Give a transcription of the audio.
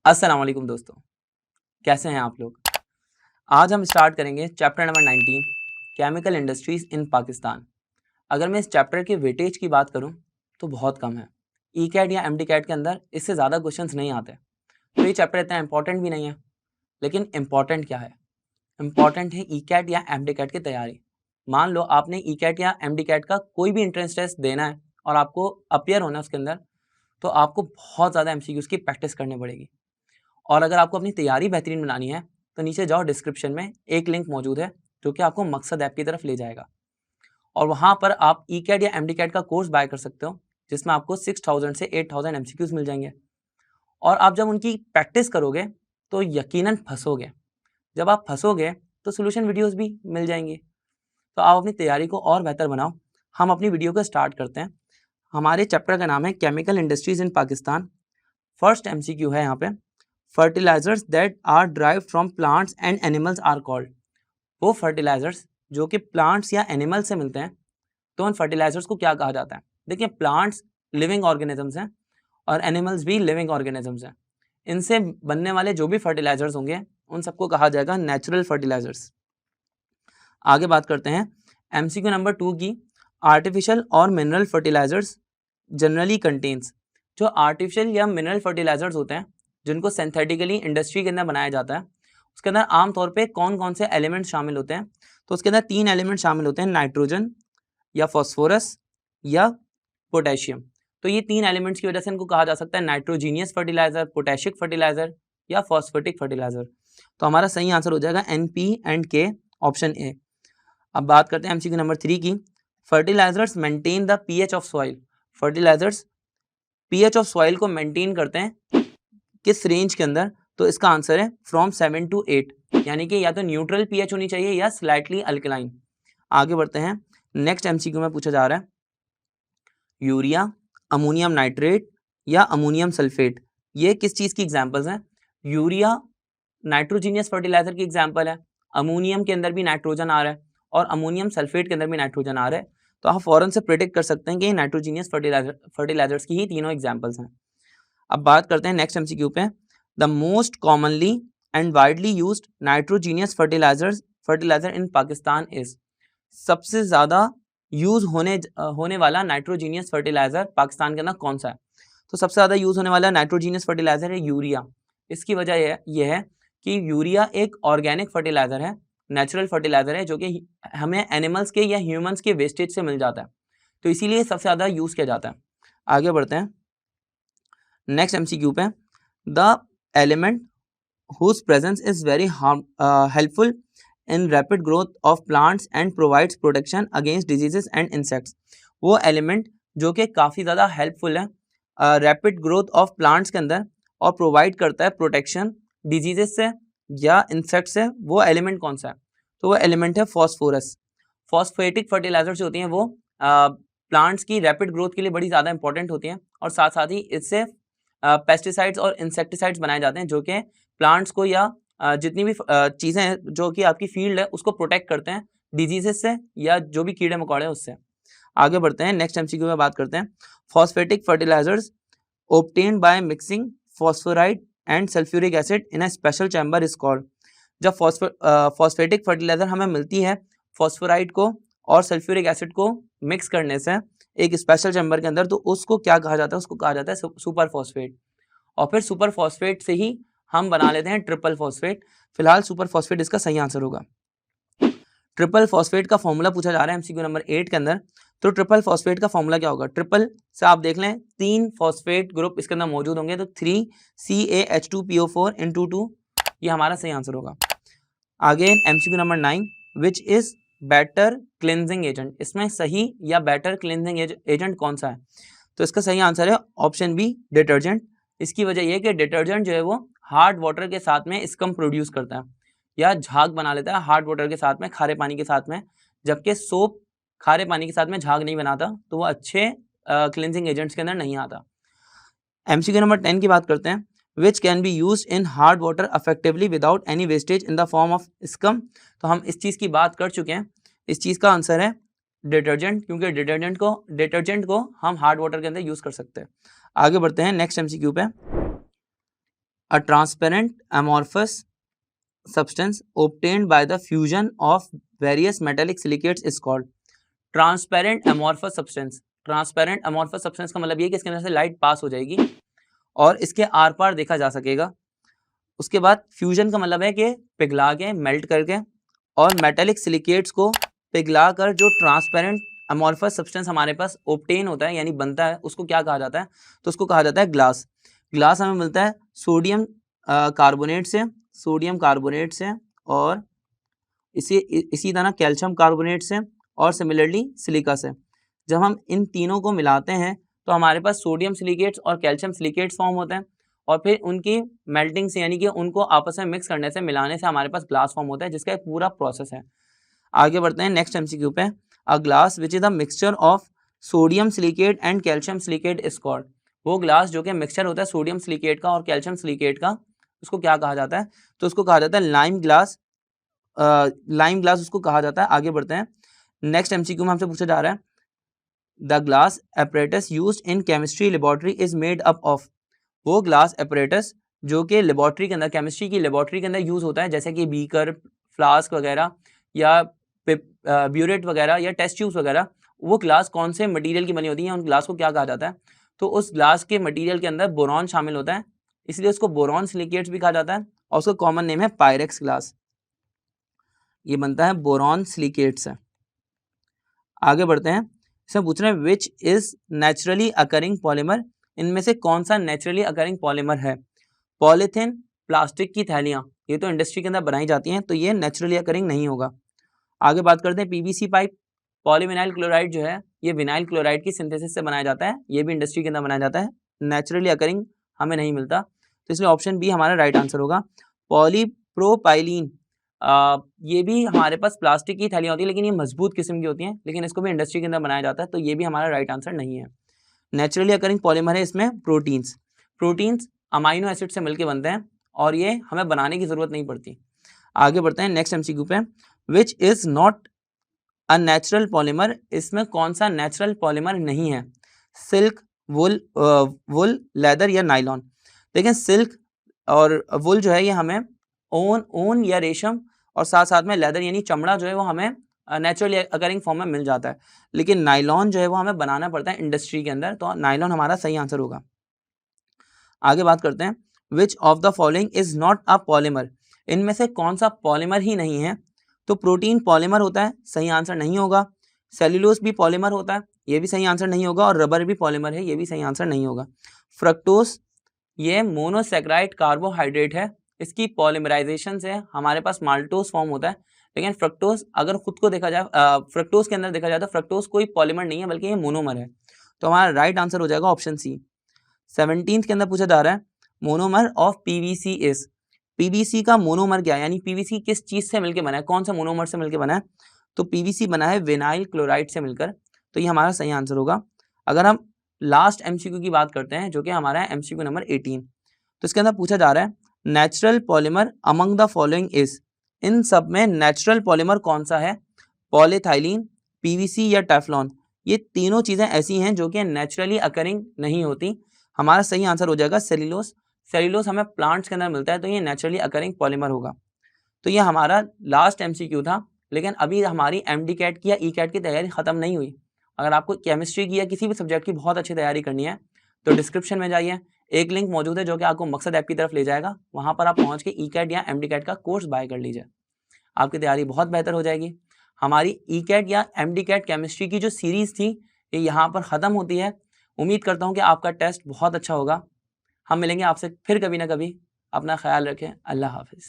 अस्सलाम वालेकुम दोस्तों, कैसे हैं आप लोग। आज हम स्टार्ट करेंगे chapter number 19 chemical industries in Pakistan. अगर मैं इस चैप्टर के वेटेज की बात करूं तो बहुत कम है। ई कैट या एम डी कैट के अंदर इससे ज़्यादा क्वेश्चंस नहीं आते, तो ये चैप्टर इतना इंपॉर्टेंट भी नहीं है। लेकिन इम्पॉर्टेंट क्या है? इम्पॉर्टेंट है ई कैट या एम डी कैट की तैयारी। मान लो आपने ई कैट या एम डी कैट का कोई भी एंट्रेंस टेस्ट देना है और आपको अपियर होना है उसके अंदर, तो आपको बहुत ज़्यादा एमसीक्यूज़ की प्रैक्टिस करनी पड़ेगी। और अगर आपको अपनी तैयारी बेहतरीन बनानी है तो नीचे जाओ, डिस्क्रिप्शन में एक लिंक मौजूद है जो कि आपको मकसद ऐप की तरफ ले जाएगा और वहाँ पर आप ई कैट या एम डी कैट का कोर्स बाय कर सकते हो, जिसमें आपको 6000 से 8000 एमसीक्यूज मिल जाएंगे। और आप जब उनकी प्रैक्टिस करोगे तो यकीनन फंसोगे। जब आप फंसोगे तो सोल्यूशन वीडियोस भी मिल जाएंगी। तो आप अपनी तैयारी को और बेहतर बनाओ। हम अपनी वीडियो को स्टार्ट करते हैं। हमारे चैप्टर का नाम है chemical industries in Pakistan. First MCQ है यहाँ पे, fertilisers that are drive from plants and animals are called. वो फर्टिलाइजर्स जो कि प्लांट्स या एनिमल्स से मिलते हैं, तो उन फर्टिलाइजर्स को क्या कहा जाता है? देखिए, प्लांट्स लिविंग ऑर्गेनिजम्स हैं और एनिमल्स भी लिविंग ऑर्गेनिजम्स हैं। इनसे बनने वाले जो भी फर्टिलाइजर्स होंगे उन सबको कहा जाएगा नेचुरल फर्टिलाइजर्स। आगे बात करते हैं एमसीक्यू नंबर 2 की। आर्टिफिशियल और मिनरल फर्टिलाइजर्स जनरली कंटेन्स। जो आर्टिफिशियल या मिनरल फर्टिलाइजर्स होते हैं जिनको सिंथेटिकली इंडस्ट्री के अंदर बनाया जाता है, उसके अंदर आमतौर पे कौन कौन से एलिमेंट्स शामिल होते हैं? तो उसके अंदर 3 एलिमेंट शामिल होते हैं, नाइट्रोजन या फॉस्फोरस या पोटेशियम। तो ये 3 एलिमेंट्स की वजह से इनको कहा जा सकता है नाइट्रोजीनियस फर्टिलाइजर, पोटेशिक फर्टिलाइजर या फॉस्फेटिक फर्टिलाइजर। तो हमारा सही आंसर हो जाएगा NP and K, option A. अब बात करते हैं एमसीक्यू नंबर 3 की। Fertilisers maintain the pH of soil. Fertilisers pH of soil को मेंटेन करते हैं किस रेंज के अंदर? तो इसका आंसर है फ्रॉम 7 to 8, यानी कि या तो न्यूट्रल पीएच होनी चाहिए या स्लाइटली अल्कलाइन। आगे बढ़ते हैं। नेक्स्ट एमसीक्यू में पूछा जा रहा है, यूरिया, अमोनियम नाइट्रेट या अमोनियम सल्फेट, ये किस चीज़ की एग्जाम्पल्स हैं? यूरिया नाइट्रोजीनियस फर्टिलाइजर की एग्जाम्पल है, अमोनियम के अंदर भी नाइट्रोजन आ रहा है और अमोनियम सल्फेट के अंदर भी नाइट्रोजन आ रहा है। तो आप फौरन से प्रिडिक्ट कर सकते हैं कि ये नाइट्रोजीनियस फर्टिलाइजर्स की ही तीनों एग्जाम्पल्स हैं। अब बात करते हैं नेक्स्ट एमसीक्यू पे। The most commonly and widely used nitrogenous fertiliser in Pakistan is. सबसे ज़्यादा यूज होने वाला नाइट्रोजीनियस फर्टिलाइजर पाकिस्तान के अंदर कौन सा है? तो सबसे ज़्यादा यूज होने वाला नाइट्रोजीनियस फर्टिलाइजर है यूरिया। इसकी वजह यह है कि यूरिया एक ऑर्गेनिक फर्टिलाइजर है, नेचुरल फर्टिलाइजर है, जो कि हमें एनिमल्स के या ह्यूमंस के वेस्टेज से मिल जाता है, तो इसीलिए सबसे ज़्यादा यूज़ किया जाता है। आगे बढ़ते हैं नेक्स्ट एमसीक्यू पे। The element whose presence is very helpful in rapid growth of plants and provides protection against diseases and insects। वो एलिमेंट जो कि काफ़ी ज़्यादा हेल्पफुल है रैपिड ग्रोथ ऑफ प्लांट्स के अंदर और प्रोवाइड करता है प्रोटेक्शन डिजीजेस से या इंसेक्ट से, वो एलिमेंट कौन सा है? तो वो एलिमेंट है फॉस्फोरस। फॉस्फेटिक फर्टिलाइजर जो होती हैं वो प्लांट्स की रैपिड ग्रोथ के लिए बड़ी ज़्यादा इंपॉर्टेंट होती हैं और साथ साथ ही इससे पेस्टिसाइड्स और इंसेक्टिसाइड्स बनाए जाते हैं जो कि प्लांट्स को या जितनी भी चीज़ें हैं जो कि आपकी फील्ड है उसको प्रोटेक्ट करते हैं डिजीजेस से या जो भी कीड़े मकोड़े हैं उससे। आगे बढ़ते हैं नेक्स्ट एमसीक्यू में बात करते हैं। Phosphatic fertilisers obtained by mixing phosphorite and sulfuric acid in a special chamber is called। जब फॉस्फेटिक फर्टिलाइजर हमें मिलती है फॉस्फोराइट को और सल्फ्यूरिक एसिड को मिक्स करने से एक स्पेशल चैम्बर के अंदर, तो उसको क्या कहा जाता है? उसको कहा जाता है सुपर फॉस्फेट। और फिर सुपर फॉस्फेट से ही हम बना लेते हैं ट्रिपल फॉस्फेट। फिलहाल सुपर फॉस्फेट इसका सही आंसर होगा। ट्रिपल फॉस्फेट का फॉर्मूला पूछा जा रहा है एमसीक्यू नंबर 8 के अंदर। तो ट्रिपल फॉस्फेट का फॉर्मूला क्या होगा? ट्रिपल से आप देख लें 3 फॉस्फेट ग्रुप इसके अंदर मौजूद होंगे, तो 3CaH2PO4 into 2, ये हमारा सही आंसर होगा। आगे MCQ number 9, which is better cleansing agent. इसमें सही या बेटर क्लिनजिंग एजेंट कौन सा है? तो इसका सही आंसर है ऑप्शन बी, डिटर्जेंट। इसकी वजह यह है कि डिटर्जेंट जो है वो हार्ड वाटर के साथ में स्कम प्रोड्यूस करता है या झाग बना लेता है हार्ड वाटर के साथ में, खारे पानी के साथ में, जबकि सोप खारे पानी के साथ में झाग नहीं बनाता, तो वो अच्छे क्लिनजिंग एजेंट्स के अंदर नहीं आता। एमसीक्यू नंबर 10 की बात करते हैं। Which can be use in hard water effectively without any wastage in the form of scum. तो हम इस चीज़ की बात कर चुके हैं। इस चीज़ का आंसर है डिटर्जेंट, क्योंकि डिटर्जेंट को हम हार्ड वाटर के अंदर यूज़ कर सकते हैं। आगे बढ़ते हैं नेक्स्ट एमसीक्यू पे। A transparent amorphous substance obtained by the fusion of various metallic silicates is called transparent amorphous substance। Transparent amorphous substance का मतलब ये कि इसके अंदर से लाइट पास हो जाएगी और इसके आर पार देखा जा सकेगा। उसके बाद फ्यूजन का मतलब है कि पिघला के, मेल्ट करके और मेटेलिक सिलिकेट्स को पिघला कर जो ट्रांसपेरेंट amorphous substance हमारे पास ऑब्टेन होता है यानी बनता है, उसको क्या कहा जाता है? तो उसको कहा जाता है ग्लास। ग्लास हमें मिलता है सोडियम कार्बोनेट से, सोडियम कार्बोनेट से और इसी तरह कैल्शियम कार्बोनेट से और सिमिलरली सिलिका से। जब हम इन तीनों को मिलाते हैं तो हमारे पास सोडियम सिलिकेट्स और कैल्शियम सिलिकेट्स फॉर्म होते हैं और फिर उनकी मेल्टिंग से यानी कि उनको आपस में मिक्स करने से, मिलाने से हमारे पास ग्लास फॉर्म होता है, जिसका एक पूरा प्रोसेस है। आगे बढ़ते हैं नेक्स्ट एमसीक्यू पे। A glass which is the mixture of sodium silicate and calcium silicate is called. वो ग्लास जो कि मिक्सचर होता है सोडियम सिलिकेट का और कैल्शियम सिलिकेट का, उसको क्या कहा जाता है? तो उसको कहा जाता है लाइम ग्लास। लाइम ग्लास उसको कहा जाता है। आगे बढ़ते हैं नेक्स्ट एमसीक्यू में हमसे पूछा जा रहा है the glass apparatus used in chemistry laboratory is made up of. वो ग्लास एपरेटस जो कि लेबोरेटरी के अंदर, केमिस्ट्री की लेबोरेटरी के अंदर यूज होता है, जैसे कि बीकर, फ्लास्क वगैरह या ब्यूरेट वगैरह या टेस्ट ट्यूब्स वगैरह, वो ग्लास कौन से मटेरियल की बनी होती है, उन ग्लास को क्या कहा जाता है? तो उस ग्लास के मटेरियल के अंदर बोरॉन शामिल होता है, इसलिए उसको बोरॉन सिलिकेट्स भी कहा जाता है और उसका कॉमन नेम है पायरेक्स ग्लास। ये बनता है बोरॉन सिलिकेट से। आगे बढ़ते हैं, इसमें पूछ रहे हैं which is naturally occurring polymer. इनमें से कौन सा नेचुरली अकरिंग पॉलीमर है? पॉलीथिन, प्लास्टिक की थैलियां, ये तो इंडस्ट्री के अंदर बनाई जाती हैं, तो ये नेचुरली अकरिंग नहीं होगा। आगे बात करते हैं पीवीसी पाइप। पॉलीविनाइल क्लोराइड जो है ये विनाइल क्लोराइड की सिंथेसिस से बनाया जाता है, ये भी इंडस्ट्री के अंदर बनाया जाता है, नेचुरली अकरिंग हमें नहीं मिलता, तो इसलिए ऑप्शन बी हमारा राइट आंसर होगा। पॉलीप्रोपाइलीन, ये भी हमारे पास प्लास्टिक की थैलियां होती है, लेकिन ये मजबूत किस्म की होती हैं, लेकिन इसको भी इंडस्ट्री के अंदर बनाया जाता है, तो ये भी हमारा राइट आंसर नहीं है। नेचुरली अकरिंग पॉलीमर है इसमें प्रोटीन्स। प्रोटीन्स अमाइनो एसिड से मिलकर बनते हैं और ये हमें बनाने की जरूरत नहीं पड़ती। आगे बढ़ते हैं नेक्स्ट एमसीक्यू पे। Which is not a natural polymer. इसमें कौन सा नेचुरल पॉलीमर नहीं है? सिल्क, वुल, लेदर या नाइलॉन। देखिए सिल्क और वुल जो है ये हमें ऊन या रेशम और साथ साथ में लेदर यानी चमड़ा जो है वो हमें नेचुरली अकरिंग फॉर्म में मिल जाता है, लेकिन नाइलॉन जो है वो हमें बनाना पड़ता है इंडस्ट्री के अंदर, तो नाइलॉन हमारा सही आंसर होगा। आगे बात करते हैं which of the following is not a polymer. इनमें से कौन सा पॉलीमर ही नहीं है? तो प्रोटीन पॉलीमर होता है, सही आंसर नहीं होगा। सेल्यूलोज भी पॉलीमर होता है, ये भी सही आंसर नहीं होगा। और रबर भी पॉलीमर है, ये भी सही आंसर नहीं होगा। फ्रक्टोज ये मोनोसेक्राइड कार्बोहाइड्रेट है, इसकी पॉलीमराइजेशन से हमारे पास माल्टोज फॉर्म होता है, लेकिन फ्रक्टोज अगर खुद को देखा जाए, फ्रक्टोज के अंदर देखा जाए तो फ्रक्टोज कोई पॉलीमर नहीं है बल्कि ये मोनोमर है, तो हमारा राइट आंसर हो जाएगा ऑप्शन सी। 17th के अंदर पूछा जा रहा है monomer of PVC is. PVC का मोनोमर क्या है, यानी पीवीसी किस चीज से मिलकर बना है, कौन सा मोनोमर से मिलकर बना है? तो पीवीसी बना है विनाइल क्लोराइड से मिलकर, तो ये हमारा सही आंसर होगा। अगर हम लास्ट एमसीक्यू की बात करते हैं जो कि हमारा है एमसीक्यू नंबर 18, तो इसके अंदर पूछा जा रहा है natural polymer among the following is. इन सब में नेचुरल पॉलीमर कौन सा है? पॉलीथाइलीन, पीवीसी या टेफ्लॉन। ये तीनों चीजें ऐसी हैं जो कि नेचुरली अकरिंग नहीं होती, हमारा सही आंसर हो जाएगा सेल्यूलोज। सेल्यूलोज हमें प्लांट्स के अंदर मिलता है, तो ये नेचुरली अकरिंग पॉलीमर होगा। तो ये हमारा लास्ट एमसीक्यू था, लेकिन अभी हमारी एमडी कैट की या ई कैट की तैयारी खत्म नहीं हुई। अगर आपको केमिस्ट्री की या किसी भी सब्जेक्ट की बहुत अच्छी तैयारी करनी है तो डिस्क्रिप्शन में जाइए, एक लिंक मौजूद है जो कि आपको मकसद ऐप की तरफ ले जाएगा, वहां पर आप पहुंच के ई कैट या एमडी कैट का कोर्स बाय कर लीजिए, आपकी तैयारी बहुत बेहतर हो जाएगी। हमारी ई कैट या एमडी कैट केमिस्ट्री की जो सीरीज थी ये यहाँ पर ख़त्म होती है। उम्मीद करता हूँ कि आपका टेस्ट बहुत अच्छा होगा। हम मिलेंगे आपसे फिर कभी ना कभी। अपना ख्याल रखें। अल्लाह हाफिज़।